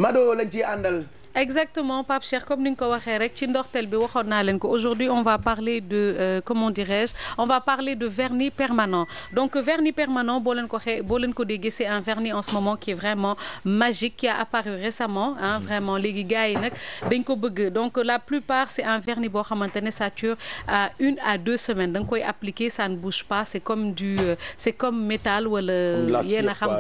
Mado lañ ciy àndal. Exactement, Pape Cheikh, comme ni nga ko waxee rek ci ndorteel bi waxoon naa leen ko. Aujourd'hui on va parler de comment dirais-je, on va parler de vernis permanent. Donc vernis permanent boo leen ko déggee, c'est un vernis en ce moment qui est vraiment magique, qui a apparu récemment, hein, vraiment léegi gars yi nag dañ ko bëgg. Donc la plupart c'est un vernis boo xamante ne ça dure 1 à 2 semaines. da nga koy appliquer, ça ne bouge pas, c'est comme métal wala yéen a xam.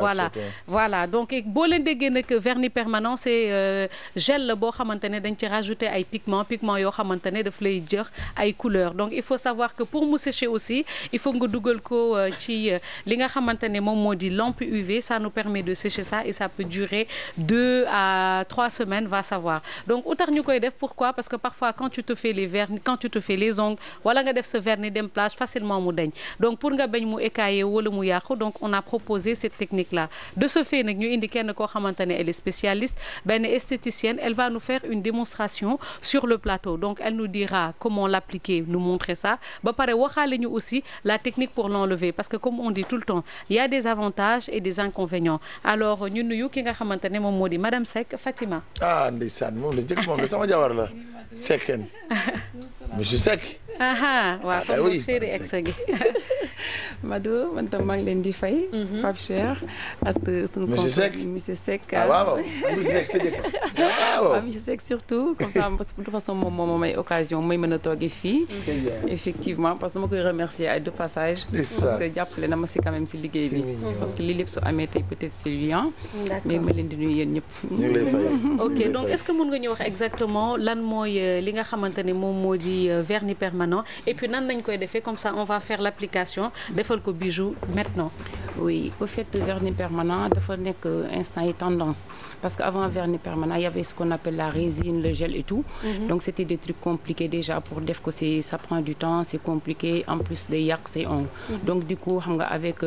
Voilà donc boo leen déggee nag vernis permanent, c'est gel la boo xamante ne dañ ci rajouter ay pigments yoo xamante ne daf lay jox ay couleurs. Donc il faut savoir que pour mu sécher aussi il faut nga dugal ko ci li nga xamante ne moom moo di lampe UV. Ça nous permet de sécher ça et ça peut durer 2 à 3 semaines, va savoir. Donc u tax ñu koy def, pourquoi? Parce que parfois quand tu te fais les vernis, quand tu te fais les ongles wala nga def sa vernis dem plage, facilement mu dañ. Donc pour nga bañ mu écailler wala mu yàqu, donc on a proposé cette technique là. De ce fait nag ñu indi kenn koo xamante ne elle est spécialiste, benn esthéticienne. Elle va nous faire une démonstration sur le plateau. Donc elle nous dira comment l'appliquer, nous montrer ça. Ba pare waxaale ñu aussi la technique pour l'enlever, parce que comme on dit tout le temps, il y a des avantages et des inconvénients. Alors ñu nuyu ki nga xamante ne moom moo di madame Seck, Fatima. Ah ndeysaan moom la njëkk, moom la sama jabar la Secken. Monsieur Seck. waaw comme chéri ex gi. Mado, man tam maa ngi leen di fay. Pape Cheikh ak sunu monsieur Seck. waaw monsieur Seck sa jëkkër. waaw monsieur Seck surtout comme ça, parce que de toute façon moom moo may occasion may mën a toogee fii. Effectivement, parce que dama koy remercier ay de passage. parce que jàppale na ma si quand même si liggéey bi. parce que lii lépp su amee tey peut-être c'est lui. mais ma leen di nuyu yéen ñëpp. ñu ngi lay fay. ok, donc est-ce que mën nga ñu wax exactement lan mooy li nga xamante ne moom moo di vernis permanent, et puis nan lañ koy defee, comme ça on va faire l'application defal ko bijou maintenant. Oui, au fait vernis permanent dafa nekk instant yi tendance, parce que avant vernis permanent il y avait ce qu'on appelle la résine, le gel et tout. Donc c'était des trucs compliqués déjà pour def ko, ça prend du temps, c'est compliqué, en plus day yàq say ongles. Donc du coup xam nga avec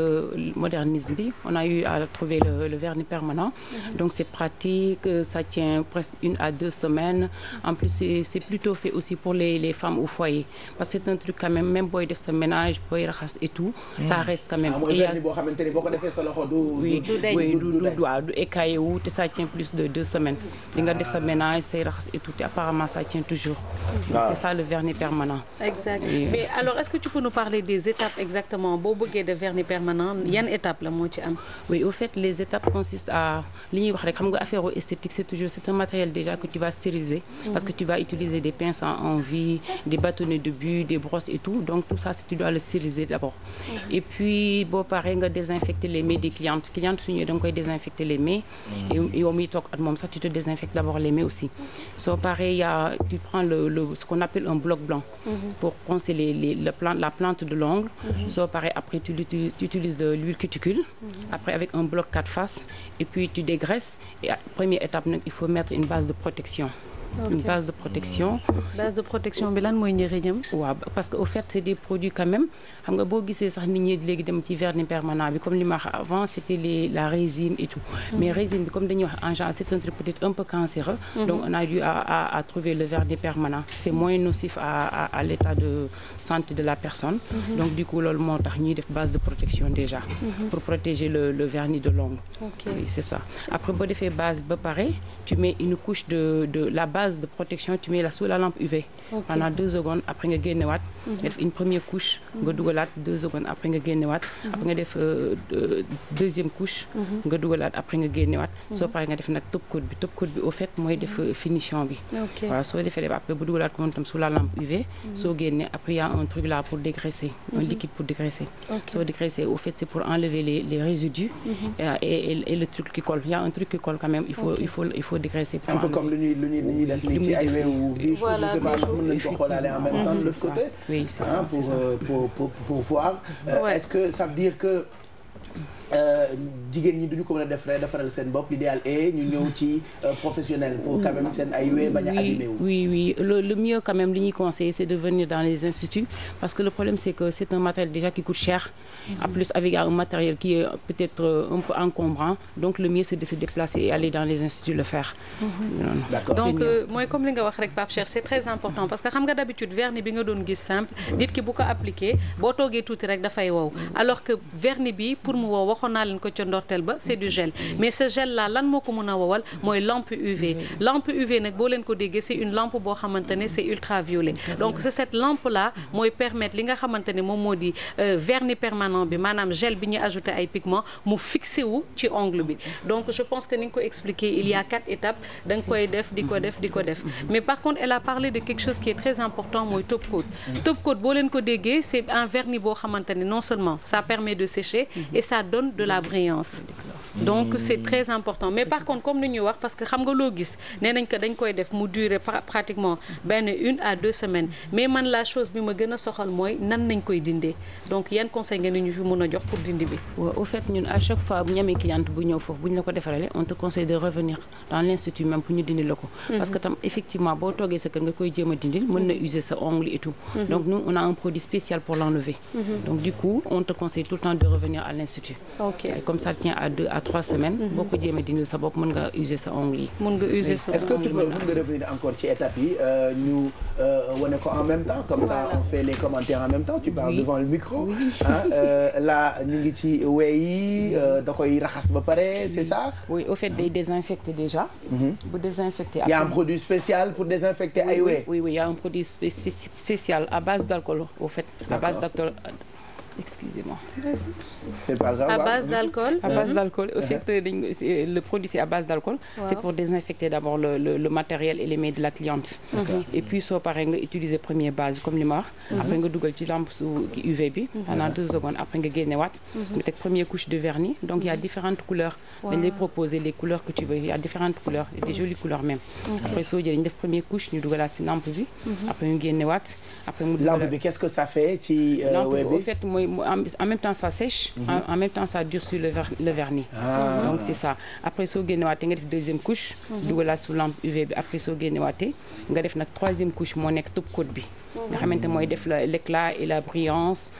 modernisme bi on a eu à trouver le vernis permanent. Donc c'est pratique, ça tient presque 1 à 2 semaines. En plus c'est plutôt fait aussi pour les femmes au foyer, parce que c'est un truc quand même booy def sa ménage, booy raxas et tout, ça reste quand même. mooy vernis boo xamante ni boo ko defee sa loxo du écaillé wu te ça tient plus de 2 semaines. di nga def sa ménage, say raxas et tout, et apparemment ça tient toujours. C'est ça le vernis permanent. Exact. Mais alors est-ce que tu peux nous parler des étapes exactement boo bëggee de vernis permanent, yan étape la moo ci am? Oui, au fait les étapes consistent à li ñuy wax rek, xam nga affaire esthétique, c'est un matériel déjà que tu vas stériliser, parce que tu vas utiliser des pinces en vie, des bâtonnets de but, des brosses et tout. Donc tout ça tu dois le stériliser d'abord. Et puis boo paree nga désinfecter les mains des clientes su ñëwee da nga koy désinfecter les mains. et yow miy toog at moom sax tu te désinfectes d'abord les mains aussi. Soo paree tu prends ce qu'on appelle un bloc blanc pour poncer la plante de l'ongle. Soo paree après tu utilises de l'huile cuticule. Après avec un bloc 4 faces, et puis tu dégraisses. Et première étape nag il faut mettre une base de protection. Une base de protection. Base de protection bi lan mooy njëriñam? waaw parce que au fait c'est des produits quand même, xam nga boo gisee sax nit ñi léegi dem ci vernis permanent bi, comme li ma wax avant c'était la résine et tout. Mais résine bi comme dañuy wax en général c'est un truc peut-être un peu cancéreux. Donc on a dû à trouver le vernis permanent. C'est moins nocif à l'état de santé de la personne. Donc du coup loolu moo tax ñuy def base de protection déjà. Pour protéger le vernis de l'ongle. Oui, c'est ça. Après boo defee base ba pare, tu mets une couche de la base de protection, tu mets là sous la lampe UV pendant 2 secondes. Après nga génnewaat nga def une première couche, nga dugalaat 2 secondes, après nga génnewaat. Après nga def deuxième couche, nga dugalaat, après nga génnewaat. Soo paree nga def nag top coat bi au fait mooy def finition bi. Waaw soo defee après bu dugalaat ko moom tam sous la lampe UV. Soo génnee après il y a un truc là pour dégraisser, un liquide pour dégraisser. Soo dégraisser au fait c'est pour enlever les résidus et le truc qui colle. Il y a un truc qui colle quand même, il faut dégraisser. Un peu comme lu ñuy def nii ci ay weewu bi, je sais pas mën nañu ko xoolaale en même temps de l'autre côté. Oui, c'est ça. Pour voir. Est-ce que ça veut dire que jigéen ñi duñu ko mën a def rek defaral seen bopp, l'idéal est ñu ñëw ci professionnel pour quand même seen ay wee bañ a abîmer wu? Oui, le mieux quand même li ñuy conseiller c'est de venir dans les instituts, parce que le problème c'est que c'est un matériel déjà qui coûte cher. En plus avec un matériel qui est peut-être un peu encombrant, donc le mieux c'est de se déplacer et aller dans les instituts le faire. D'accord. Donc mooy comme li nga wax rek Pape Cheikh, c'est très important, parce que xam nga d'habitude vernis bi nga doon gis simple, nit ki bu ko appliqué boo toogee tuuti rek dafay wow, alors que vernis bi pour mu wow waxoon naa leen ko ca ndorteel ba c'est du gel mais ce gel là lan moo ko mën a wowal mooy lampe UV lampe UV nag boo leen ko déggee c'est une lampe boo xamante ne c'est ultraviolet donc c'est cette lampe là mooy permettre li nga xamante ne moom moo di vernis permanent bi maanaam gel bi ñu ajouté ay pigments mu fixé wu ci ongle bi donc je pense que ni nga ko expliqué il y a 4 étapes da nga koy def di ko def mais par contre elle a parlé de quelque chose qui est très important mooy top coat top coat boo leen ko déggee c'est un vernis boo xamante ne non seulement ça permet de sécher et ça donne de la brillance donc c'est très important mais par contre comme ni ñuy wax parce que xam nga loo gis nee nañ que dañ koy def mu durer pratiquement benn 1 à 2 semaines mais man la chose bi ma gën a soxal mooy nan nañ koy dindee donc yan conseil ngeen ñu fi mën a jox pour dindi bi. waaw au fait ñun à chaque fois bu ñu amee cliente bu ñëw foofu bu ñu la ko defaree on te conseille de revenir dans l'institut même pour ñu dindi la ko. parce que tam effectivement boo toogee sa kër nga koy jéem a dindil mën na user sa ongle et tout. donc nous on a un produit spécial pour l'enlever. donc du coup on te conseille tout le temps de revenir à l'institut. ok comme ça tient à 2 à 3 semaines. boo ko jéem a dindil sa bopp mën nga user sa ongle yi. mën nga user sa ongle est-ce que tu peux mën nga revenir encore ci étapes yi ñu wane ko en même temps comme ça on fait les commentaires en même temps tu parles devant le micro. là ñu ngi ci wey yi da koy raxas ba pare c'est ça. oui au fait day désinfecter déjà. bu désinfecter. il y a un produit spécial pour désinfecter ay wey. oui il y a un produit spécial à base d'alcool au fait. à base d'alcool. Excusez-moi. C'est pas grave. À base d'alcool. À base d'alcool. Au fait, le produit c'est à base d'alcool. Wow. C'est pour désinfecter d'abord le matériel et les mains de la cliente. Et puis soo paree nga utiliser première base comme li ma wax. Après nga dugal ci lampe su UV bi. pendant 2 secondes après nga génnewaat. nga teg première couche de vernis. donc il y a différentes couleurs. dañ lay proposer les couleurs que tu veux. Il y a différentes couleurs et des jolies couleurs même. Après soo jëlee ñu def première couche ñu dugalaat ci lampe bi. Après ñu génnewaat. Après mu lampe bi qu'est-ce que ça fait ci web bi. En fait mooy en même temps ça sèche. En même temps ça durcit le vernis. donc c'est ça après soo génnewaatee nga def deuxième couche. dugalaat sous lampe UV bi après soo génnewaatee nga def nag troisième couche moo nekk top coat bi. nga xamante mooy def l'éclat et la brillance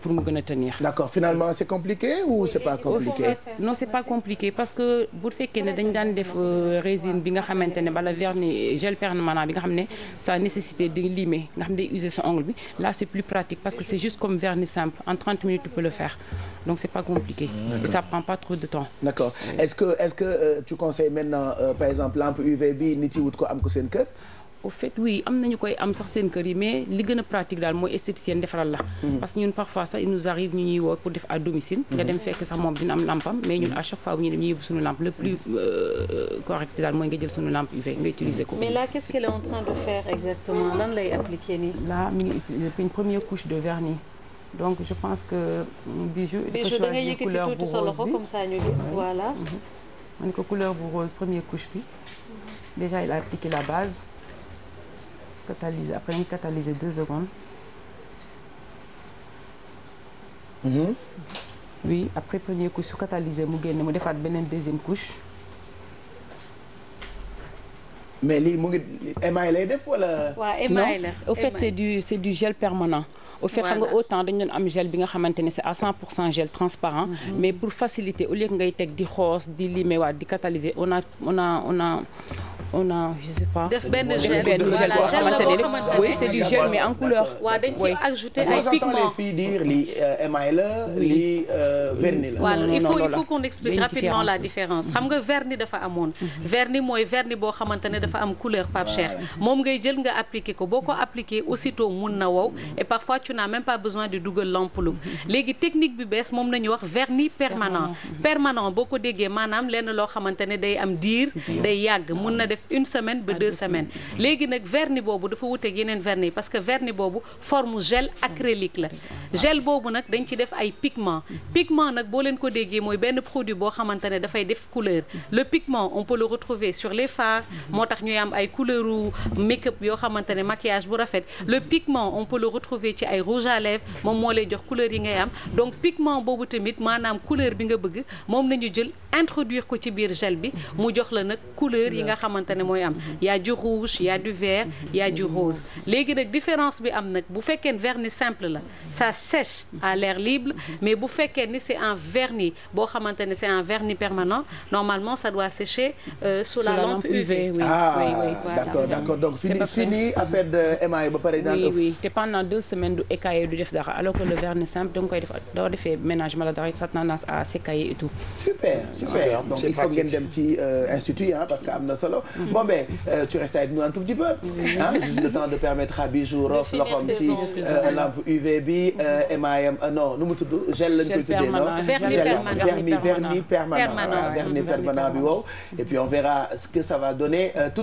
pour mu gën a tenir. D'accord finalement c'est compliqué ou c'est pas compliqué. non c'est pas compliqué parce que bu fekkee ne dañ daan def résine bi nga xamante ne bala vernis gel permanent bi nga xam ne ça nécessité de limer nga xam ne day user sa ongle bi là c'est plus pratique parce que c'est juste comme vernis simple en 30 minutes tu peux le faire donc c'est pas compliqué. et ça prend pas trop de temps. D'accord est-ce que tu conseilles maintenant par exemple lampe UV bi nit yi wut ko am ko seen kër. au fait oui am nañu koy am sax seen kër yi mais li gën a pratique daal mooy esthéticienne defaral la. parce que ñun parfois sax il nous arrive ñu ñuy woo pour def à domicile. nga dem fekk sax moom dina am lampam mais ñun à chaque fois bu ñu dem ñu yóbbu suñu lampe le plus correct daal mooy nga jël suñu lampe UV nga utiliser ko. mais là qu'est-ce qu'elle est en train de faire exactement lan lay appliquer nii. là mi ngi utiliser une première couche de vernis. donc je pense que bijou da ngay yëkkati tuuti sa loxo comme ça ñu gis voilà. ma ne ko couleur bu rose première couche bi déjà il a appliqué la base. catalyser après ñu catalyser 2 secondes. oui après première couche su catalyser mu génne mu defaat beneen deuxième couche. mais lii mu ngi émail lay def wala. waaw émail la non au fait c'est du gel permanent. au fait xam nga autant dañu doon am gel bi nga xamante ne c'est à 100% gel transparent. mais pour faciliter au lieu que ngay teg di xoos di limer waat di catalyser on a je sais pas. def benn gel boo xamante ne oui c'est du gel mais en couleur. waaw dañ ci ajouter ay pigments. fii dire lii émail la lii vernis la. waaw il faut qu'on explique rapidement la différence xam nga vernis dafa amoon. vernis mooy vernis boo xamante ne dafa am couleur Pape Cheikh moom ngay jël nga appliquer ko boo ko appliquer aussitôt mun na wow et parfois tu n'as même pas besoin de dugal l'ampoule. léegi technique bi bees moom nañu wax vernis permanent. permanent boo ko déggee maanaam lenn loo xamante ne day am diir day yàgg mun na def 1 semaine ba 2 semaines. léegi nag vernis boobu dafa wuteeg yeneen vernis parce que vernis boobu forme gel acrylique la gel boobu nag dañ ci def ay pigments pigment nag boo leen ko déggee mooy benn produit boo xamante ne dafay def couleur le pigment on peut le retrouver sur les fards moo tax ñuy am ay couleuru make-up yoo xamante ne maquillage bu rafet le pigment on peut le retrouver ci ay rouge à lèvres moom moo lay jox couleur yi ngay am donc pigment boobu tamit maanaam couleur bi nga bëgg moom nañu jël introduire ko ci biir gel bi mu jox la nag couleur yi nga xamante ne mooy am y a du rouge y a du vert y a du rose léegi nag différence bi am nag bu fekkee vernis simple la ça sèche à l'air libre mais bu fekkee ni c'est un vernis boo xamante ne c'est un vernis permanent normalement ça doit sécher sous la lampe UV. Oui. Ah oui. D'accord, d'accord. Donc fini affaire de émail ba pare daan ëpp. Oui. te pendant 2 semaines du écailler du def dara alors que le vernis simple da nga koy def doo defee ménagement la dara ça a tendance à s'écailler et tout. Super. Donc il faut ngeen dem ci institut parce que am na solo. Bon ben tu restes avec nous un tout petit peu. Juste le temps de permettre à Bijou rof loxoom ci lampe UV bi émaillam non nu mu tudd gel lañ koy tuddee non vernis permanent bi wow et puis on verra ce que ça va donner tout